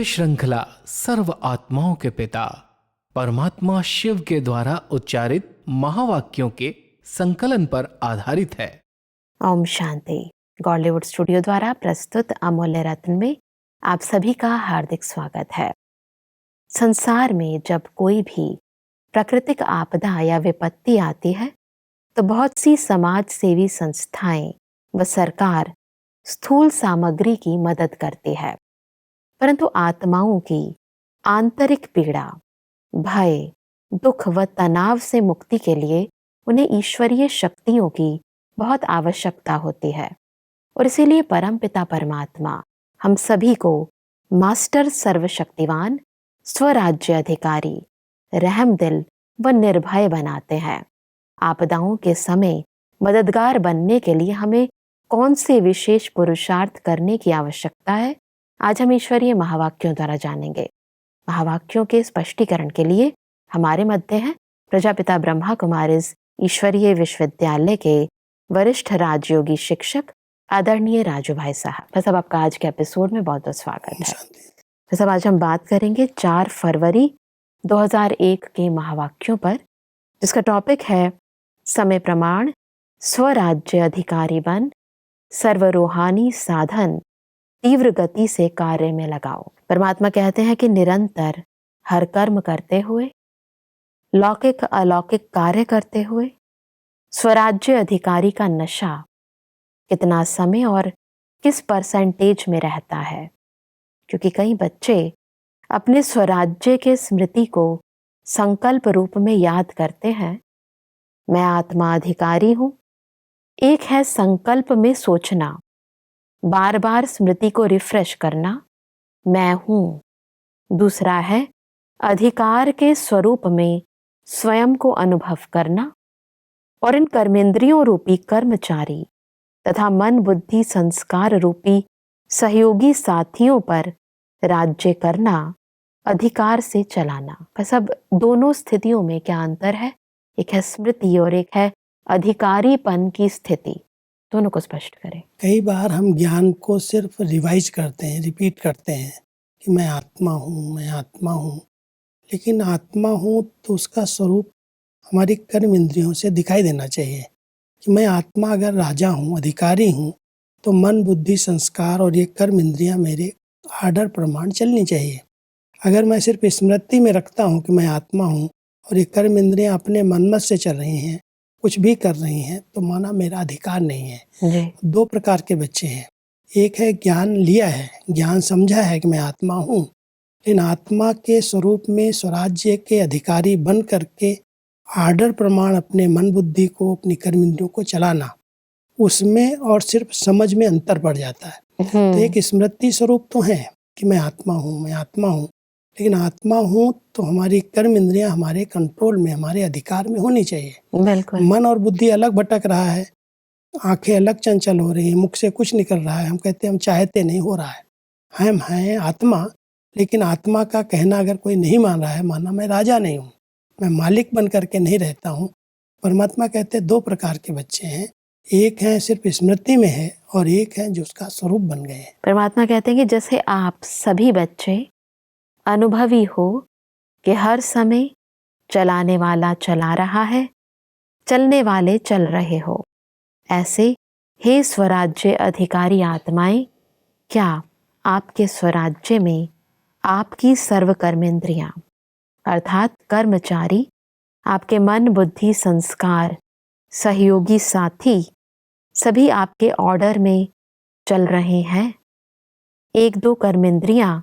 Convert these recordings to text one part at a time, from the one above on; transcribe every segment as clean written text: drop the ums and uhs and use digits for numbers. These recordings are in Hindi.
श्रृंखला सर्व आत्माओं के पिता परमात्मा शिव के द्वारा उच्चारित महावाक्यों के संकलन पर आधारित है। ओम शांति। गॉलीवुड स्टूडियो द्वारा प्रस्तुत अमूल्य रत्न में आप सभी का हार्दिक स्वागत है। संसार में जब कोई भी प्राकृतिक आपदा या विपत्ति आती है तो बहुत सी समाज सेवी संस्थाएं व सरकार स्थूल सामग्री की मदद करती है, परंतु आत्माओं की आंतरिक पीड़ा, भय, दुख व तनाव से मुक्ति के लिए उन्हें ईश्वरीय शक्तियों की बहुत आवश्यकता होती है। और इसीलिए परमपिता परमात्मा हम सभी को मास्टर सर्वशक्तिवान, स्वराज्य अधिकारी, रहमदिल व निर्भय बनाते हैं। आपदाओं के समय मददगार बनने के लिए हमें कौन से विशेष पुरुषार्थ करने की आवश्यकता है, आज हम ईश्वरीय महावाक्यों द्वारा जानेंगे। महावाक्यों के स्पष्टीकरण के लिए हमारे मध्य हैं प्रजापिता ब्रह्मा कुमारीज ईश्वरीय विश्वविद्यालय के वरिष्ठ राजयोगी शिक्षक आदरणीय राजू भाई साहब। भाई साहब, आपका आज के एपिसोड में बहुत बहुत स्वागत है। भाई साहब, आज हम बात करेंगे 4 फरवरी 2001 के महावाक्यों पर, जिसका टॉपिक है समय प्रमाण, स्वराज्य अधिकारी बन, सर्वरूहानी साधन तीव्र गति से कार्य में लगाओ। परमात्मा कहते हैं कि निरंतर हर कर्म करते हुए, लौकिक अलौकिक कार्य करते हुए स्वराज्य अधिकारी का नशा कितना समय और किस परसेंटेज में रहता है। क्योंकि कई बच्चे अपने स्वराज्य के स्मृति को संकल्प रूप में याद करते हैं, मैं आत्मा अधिकारी हूं। एक है संकल्प में सोचना, बार बार स्मृति को रिफ्रेश करना, मैं हूं। दूसरा है अधिकार के स्वरूप में स्वयं को अनुभव करना और इन कर्मेंद्रियों रूपी कर्मचारी तथा मन बुद्धि संस्कार रूपी सहयोगी साथियों पर राज्य करना, अधिकार से चलाना। बस अब दोनों स्थितियों में क्या अंतर है? एक है स्मृति और एक है अधिकारीपन की स्थिति। दोनों को स्पष्ट करें। कई बार हम ज्ञान को सिर्फ रिवाइज करते हैं, रिपीट करते हैं कि मैं आत्मा हूँ, मैं आत्मा हूँ। लेकिन आत्मा हूँ तो उसका स्वरूप हमारी कर्म इंद्रियों से दिखाई देना चाहिए कि मैं आत्मा अगर राजा हूँ, अधिकारी हूँ, तो मन बुद्धि संस्कार और ये कर्म इंद्रियाँ मेरे आर्डर प्रमाण चलनी चाहिए। अगर मैं सिर्फ स्मृति में रखता हूँ कि मैं आत्मा हूँ और ये कर्म इंद्रियाँ अपने मनमत से चल रही हैं, कुछ भी कर रही हैं, तो माना मेरा अधिकार नहीं है। 2 प्रकार के बच्चे हैं। एक है ज्ञान लिया है, ज्ञान समझा है कि मैं आत्मा हूँ, लेकिन आत्मा के स्वरूप में स्वराज्य के अधिकारी बन करके आर्डर प्रमाण अपने मन बुद्धि को, अपनी कर्म इंद्रियों को चलाना, उसमें और सिर्फ समझ में अंतर पड़ जाता है। तो एक स्मृति स्वरूप तो है कि मैं आत्मा हूँ, मैं आत्मा हूँ, लेकिन आत्मा हूँ तो हमारी कर्म इंद्रियां हमारे कंट्रोल में, हमारे अधिकार में होनी चाहिए। बिल्कुल। मन और बुद्धि अलग भटक रहा है, आंखें अलग चंचल हो रही हैं, मुख से कुछ निकल रहा है, हम कहते हैं हम चाहते नहीं, हो रहा है। हम हैं आत्मा, लेकिन आत्मा का कहना अगर कोई नहीं मान रहा है, माना मैं राजा नहीं हूँ, मैं मालिक बन करके नहीं रहता हूँ। परमात्मा कहते हैं 2 प्रकार के बच्चे हैं, एक है सिर्फ स्मृति में है और एक है जो उसका स्वरूप बन गए हैं। परमात्मा कहते हैं कि जैसे आप सभी बच्चे अनुभवी हो कि हर समय चलाने वाला चला रहा है, चलने वाले चल रहे हो, ऐसे हे स्वराज्य अधिकारी आत्माएं, क्या आपके स्वराज्य में आपकी सर्व कर्मेंद्रियां अर्थात कर्मचारी, आपके मन बुद्धि संस्कार सहयोगी साथी सभी आपके ऑर्डर में चल रहे हैं? 1-2 कर्मेंद्रियां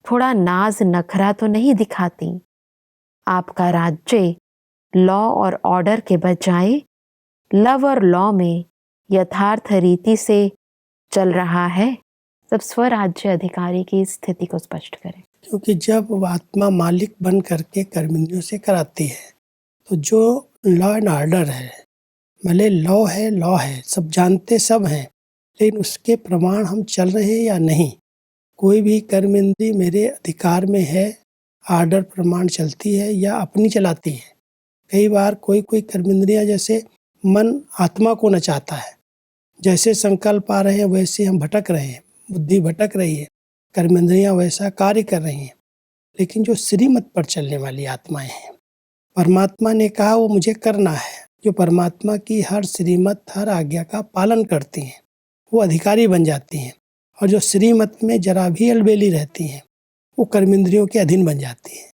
थोड़ा नाज नखरा तो नहीं दिखाती? आपका राज्य लॉ और ऑर्डर के बजाय लव और लॉ में यथार्थ रीति से चल रहा है? सब स्वराज्य अधिकारी की स्थिति को स्पष्ट करें। क्योंकि जब आत्मा मालिक बन करके कर्मेंद्रियों से कराती है, तो जो लॉ एंड ऑर्डर है, भले लॉ है, सब जानते सब हैं, लेकिन उसके प्रमाण हम चल रहे हैं या नहीं। कोई भी कर्म इंद्री मेरे अधिकार में है, आर्डर प्रमाण चलती है या अपनी चलाती है। कई बार कोई कर्म इंद्रियां, जैसे मन आत्मा को नचाता है, जैसे संकल्प आ रहे हैं वैसे हम भटक रहे हैं, बुद्धि भटक रही है, कर्मेंद्रियां वैसा कार्य कर रही हैं, लेकिन जो श्रीमत पर चलने वाली आत्माएं हैं, परमात्मा ने कहा वो मुझे करना है, जो परमात्मा की हर श्रीमत हर आज्ञा का पालन करती हैं वो अधिकारी बन जाती हैं, और जो श्रीमत में जरा भी अलबेली रहती हैं वो कर्मेंद्रियों के अधीन बन जाती हैं।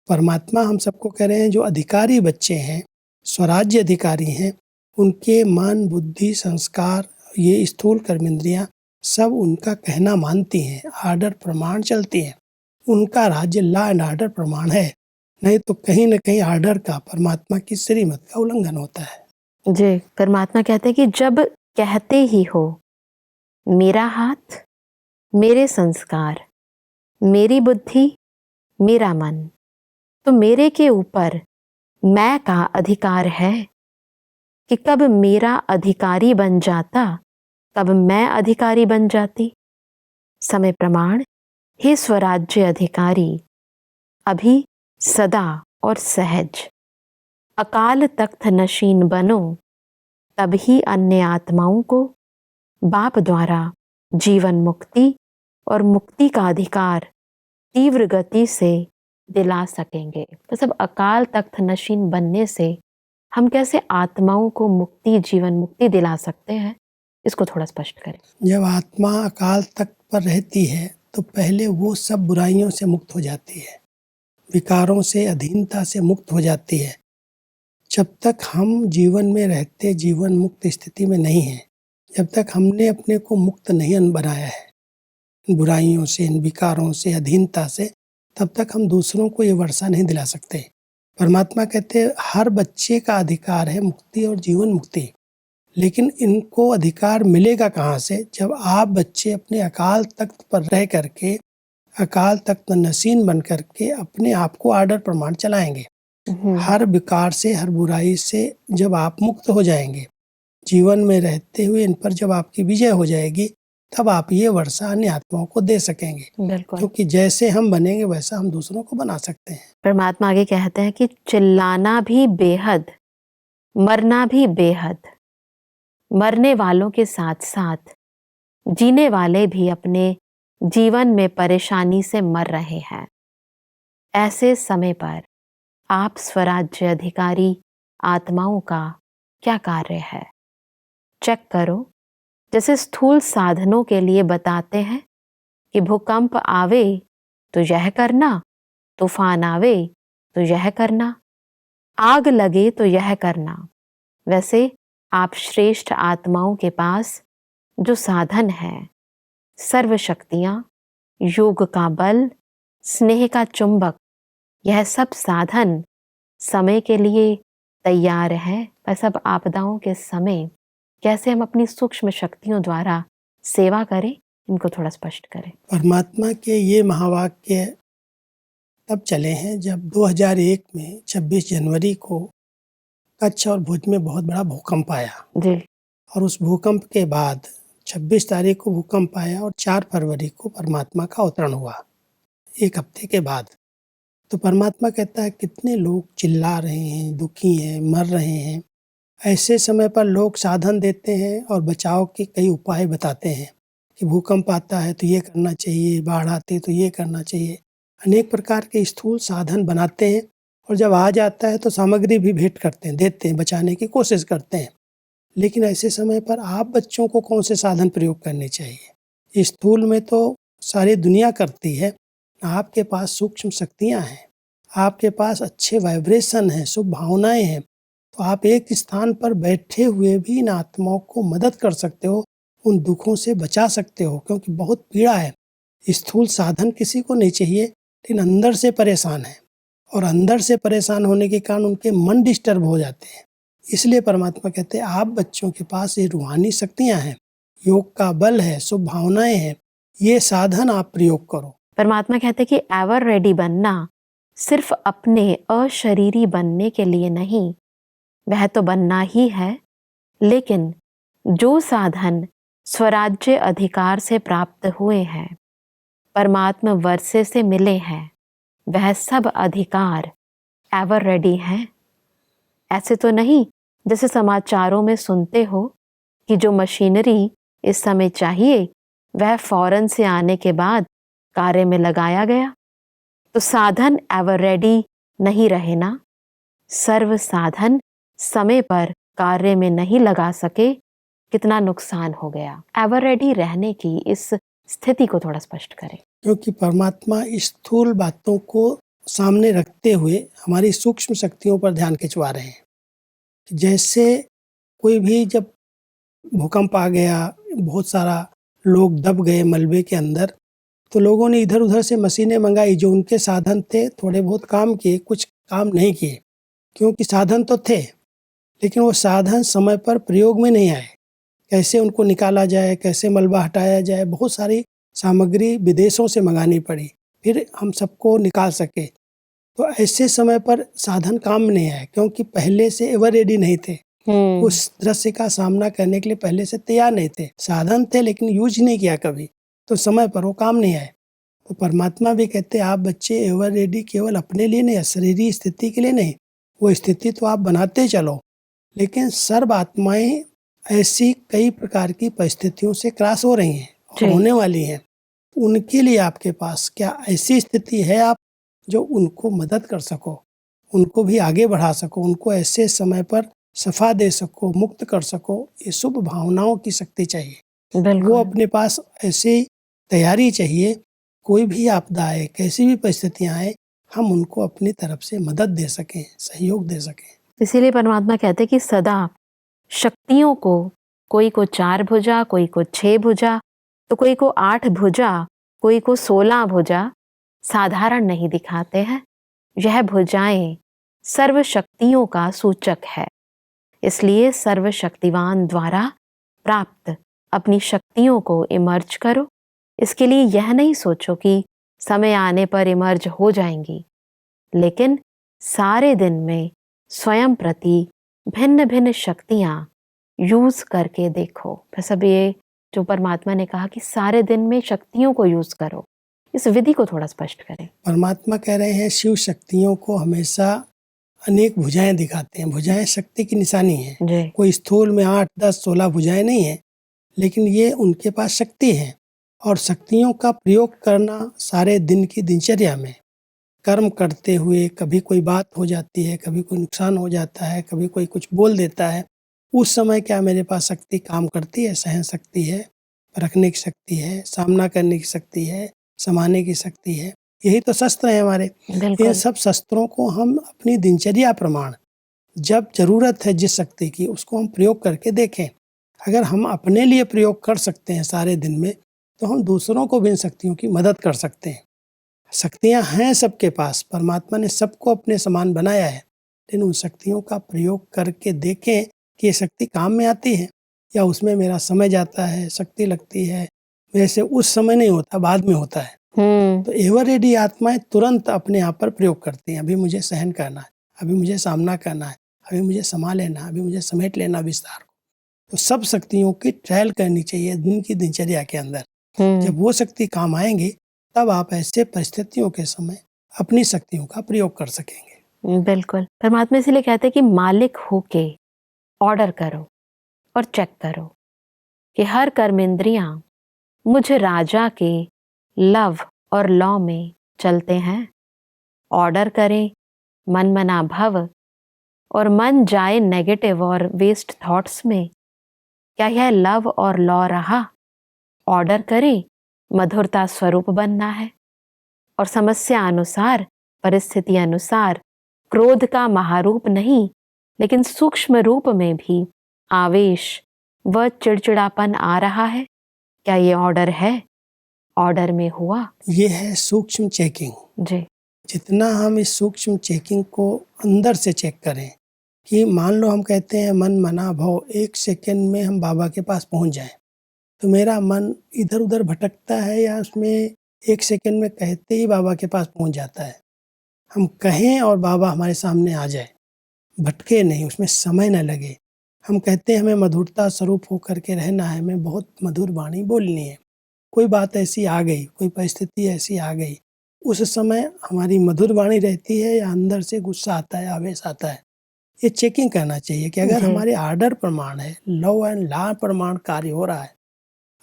परमात्मा हम सबको कह रहे हैं जो अधिकारी बच्चे हैं, स्वराज्य अधिकारी हैं, उनके मन बुद्धि संस्कार ये स्थूल कर्मेंद्रियां सब उनका कहना मानती हैं, आर्डर प्रमाण चलती हैं। उनका राज्य लॉ एंड ऑर्डर प्रमाण है, नहीं तो कहीं न कहीं आर्डर का, परमात्मा की श्रीमत का उल्लंघन होता है। जी, परमात्मा कहते हैं कि जब कहते ही हो मेरा हाथ, मेरे संस्कार, मेरी बुद्धि, मेरा मन, तो मेरे के ऊपर मैं का अधिकार है कि कब मेरा अधिकारी बन जाता, कब मैं अधिकारी बन जाती। समय प्रमाण, हे स्वराज्य अधिकारी, अभी सदा और सहज अकाल तख्त नशीन बनो, तभी अन्य आत्माओं को बाप द्वारा जीवन मुक्ति और मुक्ति का अधिकार तीव्र गति से दिला सकेंगे। तो सब अकाल तख्त नशीन बनने से हम कैसे आत्माओं को मुक्ति, जीवन मुक्ति दिला सकते हैं, इसको थोड़ा स्पष्ट करें। जब आत्मा अकाल तख्त पर रहती है तो पहले वो सब बुराइयों से मुक्त हो जाती है, विकारों से, अधीनता से मुक्त हो जाती है। जब तक हम जीवन में रहते जीवन मुक्त स्थिति में नहीं हैं, जब तक हमने अपने को मुक्त नहीं बनाया है इन बुराइयों से, इन विकारों से, अधीनता से, तब तक हम दूसरों को ये वर्षा नहीं दिला सकते। परमात्मा कहते हैं हर बच्चे का अधिकार है मुक्ति और जीवन मुक्ति, लेकिन इनको अधिकार मिलेगा कहाँ से? जब आप बच्चे अपने अकाल तख्त पर रह करके, अकाल तख्त नसीन बन करके अपने आप को आर्डर प्रमाण चलाएंगे। हर विकार से, हर बुराई से जब आप मुक्त हो जाएंगे, जीवन में रहते हुए इन पर जब आपकी विजय हो जाएगी, तब आप ये वर्षा अन्य आत्माओं को दे सकेंगे। बिल्कुल, क्योंकि जैसे हम बनेंगे वैसा हम दूसरों को बना सकते हैं। परमात्मा आगे कहते हैं कि चिल्लाना भी बेहद, मरना भी बेहद, मरने वालों के साथ साथ जीने वाले भी अपने जीवन में परेशानी से मर रहे हैं। ऐसे समय पर आप स्वराज्य अधिकारी आत्माओं का क्या कार्य है? चेक करो। जैसे स्थूल साधनों के लिए बताते हैं कि भूकंप आवे तो यह करना, तूफान आवे तो यह करना, आग लगे तो यह करना, वैसे आप श्रेष्ठ आत्माओं के पास जो साधन है, सर्व शक्तियां, योग का बल, स्नेह का चुंबक, यह सब साधन समय के लिए तैयार है। वह सब आपदाओं के समय कैसे हम अपनी सूक्ष्म शक्तियों द्वारा सेवा करें, इनको थोड़ा स्पष्ट करें। परमात्मा के ये महावाक्य तब चले हैं जब 2001 में 26 जनवरी को कच्छ और भुज में बहुत बड़ा भूकंप आया जी, और उस भूकंप के बाद 26 तारीख को भूकंप आया और 4 फरवरी को परमात्मा का अवतरण हुआ, एक हफ्ते के बाद। तो परमात्मा कहता है कितने लोग चिल्ला रहे हैं, दुखी हैं, मर रहे हैं। ऐसे समय पर लोग साधन देते हैं और बचाव के कई उपाय बताते हैं कि भूकंप आता है तो ये करना चाहिए, बाढ़ आती है तो ये करना चाहिए। अनेक प्रकार के स्थूल साधन बनाते हैं और जब आ जाता है तो सामग्री भी भेंट करते हैं, देते हैं, बचाने की कोशिश करते हैं। लेकिन ऐसे समय पर आप बच्चों को कौन से साधन प्रयोग करने चाहिए? स्थूल में तो सारी दुनिया करती है, आपके पास सूक्ष्म शक्तियाँ हैं, आपके पास अच्छे वाइब्रेशन हैं, शुभ भावनाएं हैं, तो आप एक स्थान पर बैठे हुए भी इन आत्माओं को मदद कर सकते हो, उन दुखों से बचा सकते हो। क्योंकि बहुत पीड़ा है, स्थूल साधन किसी को नहीं चाहिए, लेकिन अंदर से परेशान है और अंदर से परेशान होने के कारण उनके मन डिस्टर्ब हो जाते हैं। इसलिए परमात्मा कहते हैं आप बच्चों के पास ये रूहानी शक्तियाँ हैं, योग का बल है, शुभ भावनाएं हैं, ये साधन आप प्रयोग करो। परमात्मा कहते हैं कि एवर रेडी बनना सिर्फ अपने अशरीरी बनने के लिए नहीं, वह तो बनना ही है, लेकिन जो साधन स्वराज्य अधिकार से प्राप्त हुए हैं, परमात्मा वर्षे से मिले हैं, वह सब अधिकार एवर रेडी हैं। ऐसे तो नहीं जैसे समाचारों में सुनते हो कि जो मशीनरी इस समय चाहिए वह फौरन से आने के बाद कार्य में लगाया गया तो साधन एवर रेडी नहीं रहे ना। सर्व साधन समय पर कार्य में नहीं लगा सके, कितना नुकसान हो गया। एवर रेडी रहने की इस स्थिति को थोड़ा स्पष्ट करें। क्योंकि परमात्मा स्थूल बातों को सामने रखते हुए हमारी सूक्ष्म शक्तियों पर ध्यान खिंचवा रहे हैं। जैसे कोई भी जब भूकंप आ गया, बहुत सारा लोग दब गए मलबे के अंदर, तो लोगों ने इधर उधर से मशीनें मंगाई, जो उनके साधन थे थोड़े बहुत काम किए, कुछ काम नहीं किए, क्योंकि साधन तो थे लेकिन वो साधन समय पर प्रयोग में नहीं आए। कैसे उनको निकाला जाए, कैसे मलबा हटाया जाए, बहुत सारी सामग्री विदेशों से मंगानी पड़ी, फिर हम सबको निकाल सके। तो ऐसे समय पर साधन काम में नहीं आए, क्योंकि पहले से एवर रेडी नहीं थे, उस दृश्य का सामना करने के लिए पहले से तैयार नहीं थे। साधन थे लेकिन यूज नहीं किया कभी, तो समय पर वो काम नहीं आए। तो परमात्मा भी कहते हैं आप बच्चे एवर रेडी केवल अपने लिए नहीं, शरीरी स्थिति के लिए नहीं, वो स्थिति तो आप बनाते चलो, लेकिन सर्व आत्माएं ऐसी कई प्रकार की परिस्थितियों से क्रॉस हो रही हैं और होने वाली हैं। उनके लिए आपके पास क्या ऐसी स्थिति है आप जो उनको मदद कर सको, उनको भी आगे बढ़ा सको, उनको ऐसे समय पर सफा दे सको, मुक्त कर सको। ये शुभ भावनाओं की शक्ति चाहिए, वो अपने पास ऐसी तैयारी चाहिए। कोई भी आपदा आए, कैसी भी परिस्थितियां आए, हम उनको अपनी तरफ से मदद दे सकें, सहयोग दे सकें। इसीलिए परमात्मा कहते हैं कि सदा शक्तियों को, कोई को 4 भुजा, कोई को 6 भुजा, तो कोई को 8 भुजा, कोई को 16 भुजा साधारण नहीं दिखाते हैं। यह भुजाएं सर्व शक्तियों का सूचक है। इसलिए सर्वशक्तिवान द्वारा प्राप्त अपनी शक्तियों को इमर्ज करो। इसके लिए यह नहीं सोचो कि समय आने पर इमर्ज हो जाएंगी, लेकिन सारे दिन में स्वयं प्रति भिन्न भिन्न शक्तियां यूज करके देखो। फिर सब ये जो परमात्मा ने कहा कि सारे दिन में शक्तियों को यूज करो, इस विधि को थोड़ा स्पष्ट करें। परमात्मा कह रहे हैं शिव शक्तियों को हमेशा अनेक भुजाएं दिखाते हैं। भुजाएं शक्ति की निशानी है। कोई स्थूल में 8, 10, 16 भुजाएं नहीं है, लेकिन ये उनके पास शक्ति है। और शक्तियों का प्रयोग करना सारे दिन की दिनचर्या में कर्म करते हुए, कभी कोई बात हो जाती है, कभी कोई नुकसान हो जाता है, कभी कोई कुछ बोल देता है, उस समय क्या मेरे पास शक्ति काम करती है? सहन शक्ति है, परखने की शक्ति है, सामना करने की शक्ति है, समाने की शक्ति है। यही तो शस्त्र है हमारे। इन सब शस्त्रों को हम अपनी दिनचर्या प्रमाण जब जरूरत है जिस शक्ति की, उसको हम प्रयोग करके देखें। अगर हम अपने लिए प्रयोग कर सकते हैं सारे दिन में, तो हम दूसरों को भी इन शक्तियों की मदद कर सकते हैं। शक्तियां हैं सबके पास, परमात्मा ने सबको अपने समान बनाया है, लेकिन उन शक्तियों का प्रयोग करके देखें कि ये शक्ति काम में आती है या उसमें मेरा समय जाता है, शक्ति लगती है, वैसे उस समय नहीं होता, बाद में होता है। तो एवर रेडी आत्माएं तुरंत अपने आप पर प्रयोग करती हैं। अभी मुझे सहन करना है, अभी मुझे सामना करना है, अभी मुझे संभाल लेना, अभी मुझे समेट लेना विस्तार को। तो सब शक्तियों की ट्रायल करनी चाहिए दिन की दिनचर्या के अंदर। जब वो शक्ति काम आएंगी, तब आप ऐसे परिस्थितियों के समय अपनी शक्तियों का प्रयोग कर सकेंगे। बिल्कुल। परमात्मा इसलिए कहते हैं कि मालिक होके ऑर्डर करो और चेक करो कि हर कर्मेंद्रियां मुझ राजा के लव और लॉ में चलते हैं। ऑर्डर करें मन मना भव और मन जाए नेगेटिव और वेस्ट थॉट्स में, क्या यह लव और लॉ रहा? ऑर्डर करें मधुरता स्वरूप बनना है और समस्या अनुसार, परिस्थिति अनुसार क्रोध का महारूप नहीं, लेकिन सूक्ष्म रूप में भी आवेश व चिड़चिड़ापन आ रहा है। क्या ये ऑर्डर है? ऑर्डर में हुआ। ये है सूक्ष्म चेकिंग। जी। जितना हम इस सूक्ष्म चेकिंग को अंदर से चेक करें, कि मान लो हम कहते हैं मन मना भव, 1 सेकंड में हम बाबा के पास पहुंच जाएं, तो मेरा मन इधर उधर भटकता है या उसमें 1 सेकंड में कहते ही बाबा के पास पहुंच जाता है? हम कहें और बाबा हमारे सामने आ जाए, भटके नहीं, उसमें समय न लगे। हम कहते हैं हमें मधुरता स्वरूप होकर के रहना है, हमें बहुत मधुर वाणी बोलनी है। कोई बात ऐसी आ गई, कोई परिस्थिति ऐसी आ गई, उस समय हमारी मधुर वाणी रहती है या अंदर से गुस्सा आता है, आवेश आता है? ये चेकिंग करना चाहिए कि अगर हमारे आर्डर प्रमाण है, लव एंड लॉ प्रमाण कार्य हो रहा है,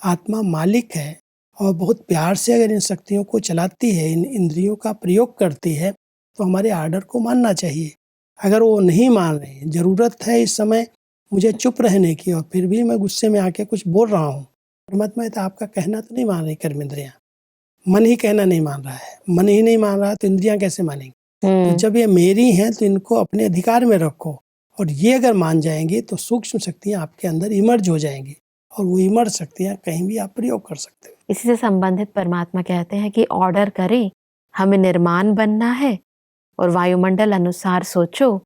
आत्मा मालिक है और बहुत प्यार से अगर इन शक्तियों को चलाती है, इन इंद्रियों का प्रयोग करती है, तो हमारे आर्डर को मानना चाहिए। अगर वो नहीं मान रहे हैं, ज़रूरत है इस समय मुझे चुप रहने की, और फिर भी मैं गुस्से में आके कुछ बोल रहा हूँ, परमात्मा तो आपका कहना तो नहीं मान रही कर्म इंद्रियाँ। मन ही कहना नहीं मान रहा है, मन ही नहीं मान रहा तो इंद्रियाँ कैसे मानेंगी? तो जब ये मेरी हैं तो इनको अपने अधिकार में रखो, और ये अगर मान जाएंगी तो सूक्ष्म शक्तियाँ आपके अंदर इमर्ज हो जाएंगी, और वो इमर्ज शक्तियाँ कहीं भी आप प्रयोग कर सकते हो। इसी से संबंधित परमात्मा कहते हैं कि ऑर्डर करें, हमें निर्माण बनना है और वायुमंडल अनुसार सोचो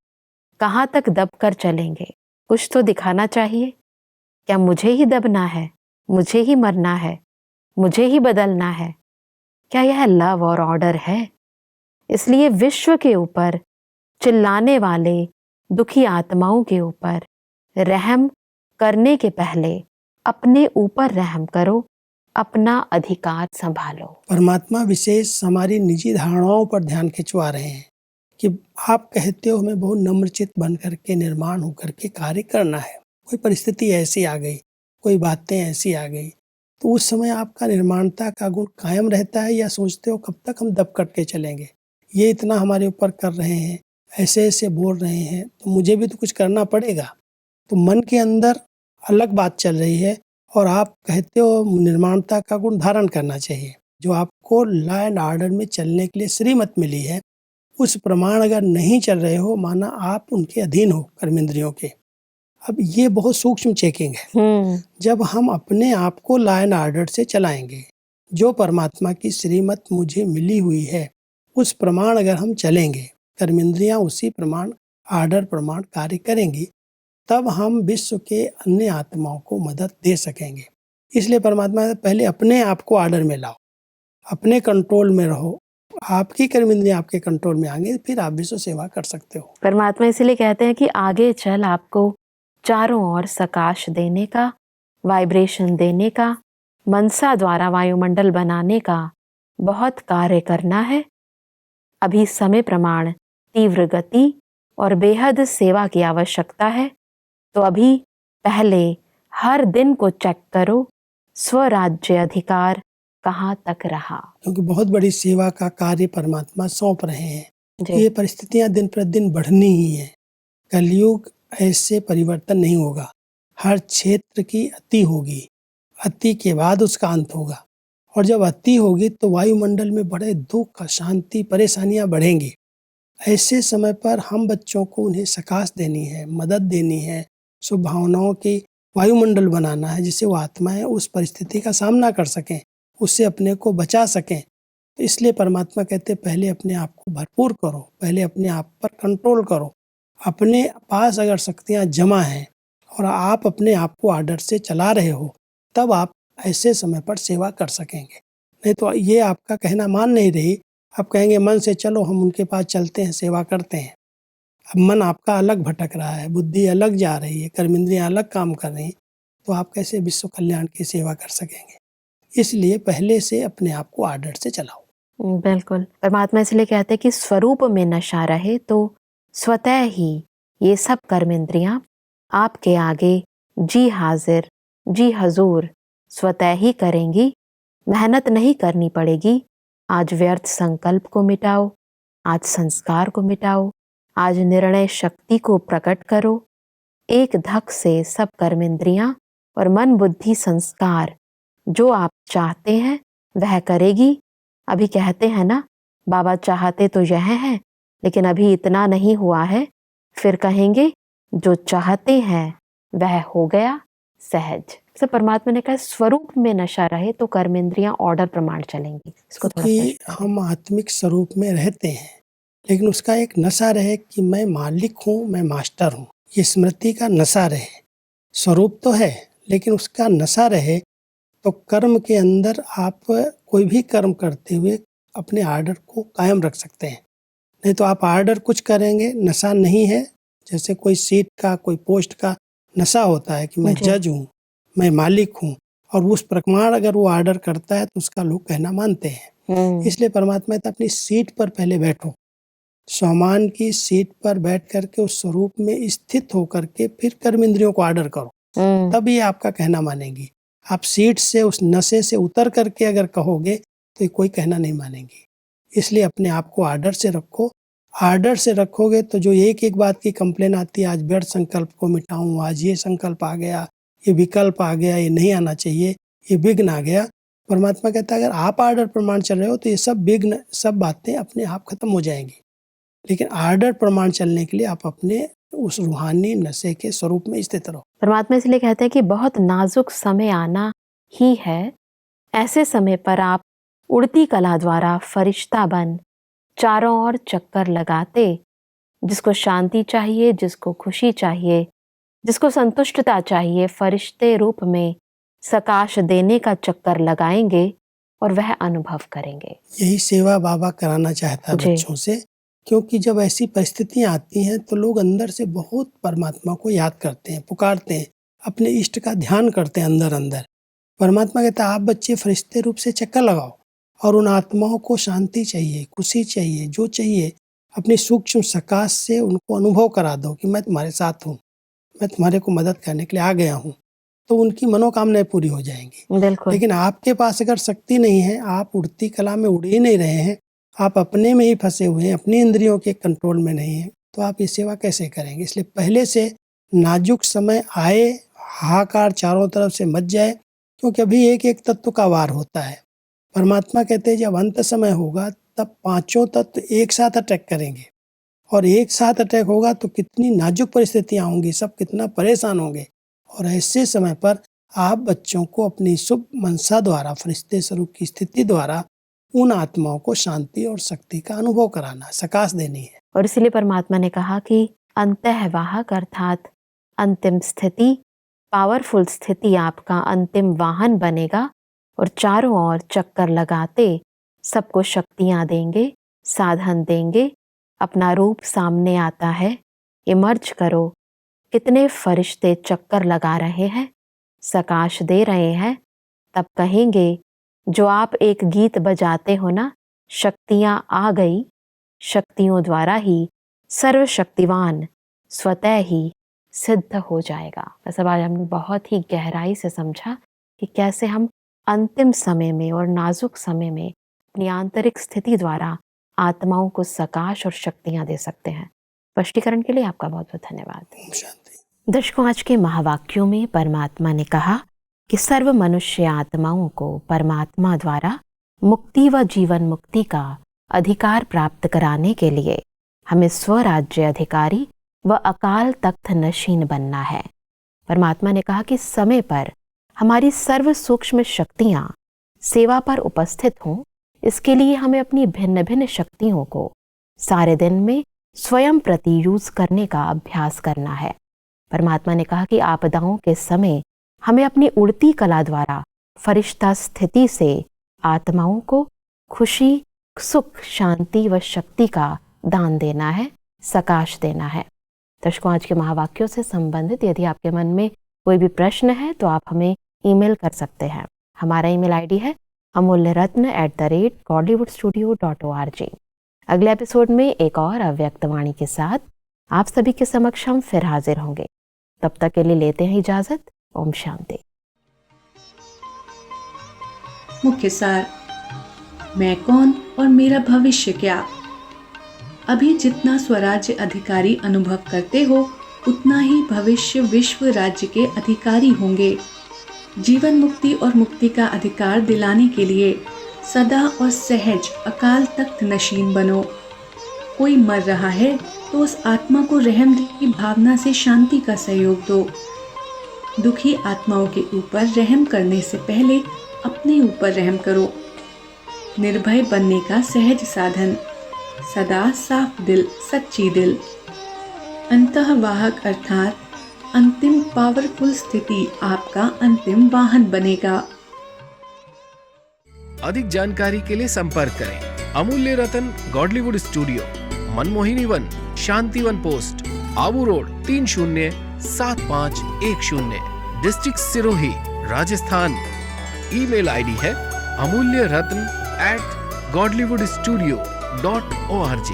कहाँ तक दब कर चलेंगे। कुछ तो दिखाना चाहिए। क्या मुझे ही दबना है, मुझे ही मरना है, मुझे ही बदलना है? क्या यह लव और ऑर्डर है? इसलिए विश्व के ऊपर चिल्लाने वाले दुखी आत्माओं के ऊपर रहम करने के पहले अपने ऊपर रहम करो, अपना अधिकार संभालो। परमात्मा विशेष हमारी निजी धारणाओं पर ध्यान खिंचवा रहे हैं कि आप कहते हो हमें बहुत नम्रचित बन करके निर्माण होकर के कार्य करना है। कोई परिस्थिति ऐसी आ गई, कोई बातें ऐसी आ गई, तो उस समय आपका निर्माणता का गुण कायम रहता है, या सोचते हो कब तक हम दब करके चलेंगे, ये इतना हमारे ऊपर कर रहे हैं, ऐसे ऐसे बोल रहे हैं, तो मुझे भी तो कुछ करना पड़ेगा। तो मन के अंदर अलग बात चल रही है, और आप कहते हो निर्माणता का गुण धारण करना चाहिए। जो आपको लॉ एंड ऑर्डर में चलने के लिए श्रीमत मिली है, उस प्रमाण अगर नहीं चल रहे हो, माना आप उनके अधीन हो कर्मेंद्रियों के। अब ये बहुत सूक्ष्म चेकिंग है। जब हम अपने आप को लॉ एंड ऑर्डर से चलाएंगे, जो परमात्मा की श्रीमत मुझे मिली हुई है उस प्रमाण अगर हम चलेंगे, कर्मेंद्रियां उसी प्रमाण ऑर्डर प्रमाण कार्य करेंगी, तब हम विश्व के अन्य आत्माओं को मदद दे सकेंगे। इसलिए परमात्मा पहले अपने आप को ऑर्डर में लाओ, अपने कंट्रोल में रहो, आपकी कर्मेंद्रियां आपके कंट्रोल में आएंगे, फिर आप विश्व सेवा कर सकते हो। परमात्मा इसलिए कहते हैं कि आगे चल आपको चारों ओर सकाश देने का, वाइब्रेशन देने का, मनसा द्वारा वायुमंडल बनाने का बहुत कार्य करना है। अभी समय प्रमाण तीव्र गति और बेहद सेवा की आवश्यकता है। तो अभी पहले हर दिन को चेक करो, स्वराज्य अधिकार कहाँ तक रहा। क्योंकि बहुत बड़ी सेवा का कार्य परमात्मा सौंप रहे हैं। जी। ये परिस्थितियां दिन प्रतिदिन बढ़नी ही है। कलयुग ऐसे परिवर्तन नहीं होगा, हर क्षेत्र की अति होगी, अति के बाद उसका अंत होगा, और जब अति होगी तो वायुमंडल में बड़े दुख, अशांति, परेशानियां बढ़ेंगी। ऐसे समय पर हम बच्चों को उन्हें सकाश देनी है, मदद देनी है, शुभ भावनाओं की वायुमंडल बनाना है, जिससे वो आत्माएं उस परिस्थिति का सामना कर सकें, उससे अपने को बचा सकें। तो इसलिए परमात्मा कहते हैं पहले अपने आप को भरपूर करो, पहले अपने आप पर कंट्रोल करो। अपने पास अगर शक्तियां जमा हैं और आप अपने आप को आर्डर से चला रहे हो, तब आप ऐसे समय पर सेवा कर सकेंगे। नहीं तो ये आपका कहना मान नहीं रही, आप कहेंगे मन से चलो, हम उनके पास चलते हैं, सेवा करते हैं। अब मन आपका अलग भटक रहा है, बुद्धि अलग जा रही है, कर्मेंद्रियां अलग काम कर रही हैं, तो आप कैसे विश्व कल्याण की सेवा कर सकेंगे? इसलिए पहले से अपने आप को आर्डर से चलाओ। बिल्कुल। परमात्मा इसलिए कहते हैं कि स्वरूप में नशा रहे तो स्वतः ही ये सब कर्मेंद्रियां आपके आगे जी हाजिर, जी हजूर स्वतः ही करेंगी। मेहनत नहीं करनी पड़ेगी। आज व्यर्थ संकल्प को मिटाओ, आज संस्कार को मिटाओ, आज निर्णय शक्ति को प्रकट करो। एक धक से सब कर्मेंद्रियां और मन बुद्धि संस्कार जो आप चाहते हैं वह करेगी। अभी कहते हैं ना, बाबा चाहते तो यह है, लेकिन अभी इतना नहीं हुआ है। फिर कहेंगे जो चाहते हैं वह हो गया सहज। तो परमात्मा ने कहा स्वरूप में नशा रहे तो कर्मेंद्रियां ऑर्डर प्रमाण चलेंगी। इसको थोड़ा कि हम आत्मिक स्वरूप में रहते हैं, लेकिन उसका एक नशा रहे कि मैं मालिक हूँ, मैं मास्टर हूँ। ये स्मृति का नशा रहे। स्वरूप तो है, लेकिन उसका नशा रहे तो कर्म के अंदर आप कोई भी कर्म करते हुए अपने आर्डर को कायम रख सकते हैं। नहीं तो आप आर्डर कुछ करेंगे, नशा नहीं है। जैसे कोई सीट का, कोई पोस्ट का नशा होता है कि मैं जज हूँ, मैं मालिक हूँ, और उस प्रमाण अगर वो आर्डर करता है तो उसका लोग कहना मानते हैं। इसलिए परमात्मा तो अपनी सीट पर पहले बैठो, स्वमान की सीट पर बैठ करके उस स्वरूप में स्थित होकर के फिर कर्मेंद्रियों को आर्डर करो, तब ये आपका कहना मानेंगी। आप सीट से उस नशे से उतर करके अगर कहोगे तो ये कोई कहना नहीं मानेंगे। इसलिए अपने आप को आर्डर से रखो। आर्डर से रखोगे तो जो एक एक बात की कंप्लेन आती है, आज व्यर्थ संकल्प को मिटाऊं, आज ये संकल्प आ गया, ये विकल्प आ गया, ये नहीं आना चाहिए, ये विघ्न आ गया। परमात्मा कहता है अगर आप आर्डर प्रमाण चल रहे हो तो ये सब विघ्न, सब बातें अपने आप खत्म हो जाएंगी। लेकिन आर्डर प्रमाण चलने के लिए आप अपने उस रूहानी नशे के स्वरूप में स्थित रहो। परमात्मा इसलिए कहते हैं कि बहुत नाजुक समय आना ही है। ऐसे समय पर आप उड़ती कला द्वारा फरिश्ता बन चारों ओर चक्कर लगाते, जिसको शांति चाहिए, जिसको खुशी चाहिए, जिसको संतुष्टता चाहिए, फरिश्ते रूप में सकाश देने का चक्कर लगाएंगे और वह अनुभव करेंगे। यही सेवा बाबा कराना चाहता है जी। बच्चों से, क्योंकि जब ऐसी परिस्थितियां आती हैं तो लोग अंदर से बहुत परमात्मा को याद करते हैं, पुकारते हैं, अपने इष्ट का ध्यान करते हैं अंदर अंदर। परमात्मा कहता है आप बच्चे फरिश्ते रूप से चक्कर लगाओ और उन आत्माओं को शांति चाहिए, खुशी चाहिए, जो चाहिए अपनी सूक्ष्म सकाश से उनको अनुभव करा दो कि मैं तुम्हारे साथ हूँ, मैं तुम्हारे को मदद करने के लिए आ गया हूँ, तो उनकी मनोकामनाएं पूरी हो जाएंगी। बिल्कुल। लेकिन आपके पास अगर शक्ति नहीं है, आप उड़ती कला में उड़ ही नहीं रहे हैं, आप अपने में ही फंसे हुए हैं, अपनी इंद्रियों के कंट्रोल में नहीं हैं, तो आप ये सेवा कैसे करेंगे? इसलिए पहले से नाजुक समय आए, हाहाकार चारों तरफ से मच जाए, क्योंकि अभी एक एक तत्व का वार होता है। परमात्मा कहते हैं जब अंत समय होगा तब पांचों तत्व एक साथ अटैक करेंगे, और एक साथ अटैक होगा तो कितनी नाजुक परिस्थितियां होंगी, सब कितना परेशान होंगे। और ऐसे समय पर आप बच्चों को अपनी शुभ मनसा द्वारा, फरिश्ते स्वरूप की स्थिति द्वारा उन आत्माओं को शांति और शक्ति का अनुभव कराना, सकाश देनी है। और इसलिए परमात्मा ने कहा कि अंतःवाहक अर्थात अंतिम स्थिति, पावरफुल स्थिति आपका अंतिम वाहन बनेगा और चारों ओर चक्कर लगाते सबको शक्तियां देंगे, साधन देंगे। अपना रूप सामने आता है, इमर्ज करो। कितने फरिश्ते चक्कर लगा रहे हैं, सकाश दे रहे हैं। तब कहेंगे जो आप एक गीत बजाते हो ना, शक्तियां आ गई, शक्तियों द्वारा ही सर्वशक्तिवान स्वतः ही सिद्ध हो जाएगा। बस अब आज हमने बहुत ही गहराई से समझा कि कैसे हम अंतिम समय में और नाजुक समय में अपनी आंतरिक स्थिति द्वारा आत्माओं को सकाश और शक्तियां दे सकते हैं। स्पष्टीकरण के लिए आपका बहुत बहुत धन्यवाद। शांति। दर्शकों, आज के महावाक्यों में परमात्मा ने कहा कि सर्व मनुष्य आत्माओं को परमात्मा द्वारा मुक्ति व जीवन मुक्ति का अधिकार प्राप्त कराने के लिए हमें स्वराज्य अधिकारी व अकाल तख्त नशीन बनना है। परमात्मा ने कहा कि समय पर हमारी सर्व सूक्ष्म शक्तियां सेवा पर उपस्थित हों, इसके लिए हमें अपनी भिन्न भिन्न शक्तियों को सारे दिन में स्वयं प्रति यूज करने का अभ्यास करना है। परमात्मा ने कहा कि आपदाओं के समय हमें अपनी उड़ती कला द्वारा फरिश्ता स्थिति से आत्माओं को खुशी, सुख, शांति व शक्ति का दान देना है, सकाश देना है। दर्शकों, आज के महावाक्यों से संबंधित यदि आपके मन में कोई भी प्रश्न है तो आप हमें ईमेल कर सकते हैं। हमारा ईमेल आईडी है amulyaratna@godlywoodstudio.org। अगले एपिसोड में एक और अव्यक्त वाणी के साथ आप सभी के समक्ष हम फिर हाजिर होंगे। तब तक के लिए लेते हैं इजाजत। ओम शांति। मुख्य सार, मैं कौन और मेरा भविष्य क्या। अभी जितना स्वराज्य अधिकारी अनुभव करते हो, उतना ही भविष्य विश्व राज्य के अधिकारी होंगे। जीवन मुक्ति और मुक्ति का अधिकार दिलाने के लिए सदा और सहज अकाल तख्त नशीन बनो। कोई मर रहा है तो उस आत्मा को रहम की भावना से शांति का सहयोग दो। दुखी आत्माओं के ऊपर रहम करने से पहले अपने ऊपर रहम करो। निर्भय बनने का सहज साधन, सदा साफ दिल, सच्ची दिल। अंतःवाहक अर्थात अंतिम पावरफुल स्थिति आपका अंतिम वाहन बनेगा। अधिक जानकारी के लिए संपर्क करें Amulya Ratan Godlywood studio, Manmohini Van, Shanti Van post, Abu Road, 307510, district Sirohi, Rajasthan. Email ID है amulyaratn@godlywoodstudio.org।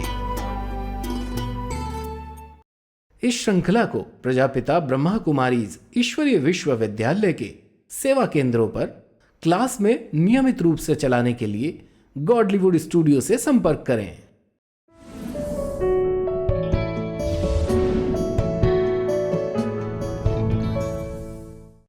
इस श्रृंखला को प्रजापिता ब्रह्मा कुमारीज ईश्वरीय विश्वविद्यालय के सेवा केंद्रों पर क्लास में नियमित रूप से चलाने के लिए गॉडलीवुड स्टूडियो से संपर्क करें।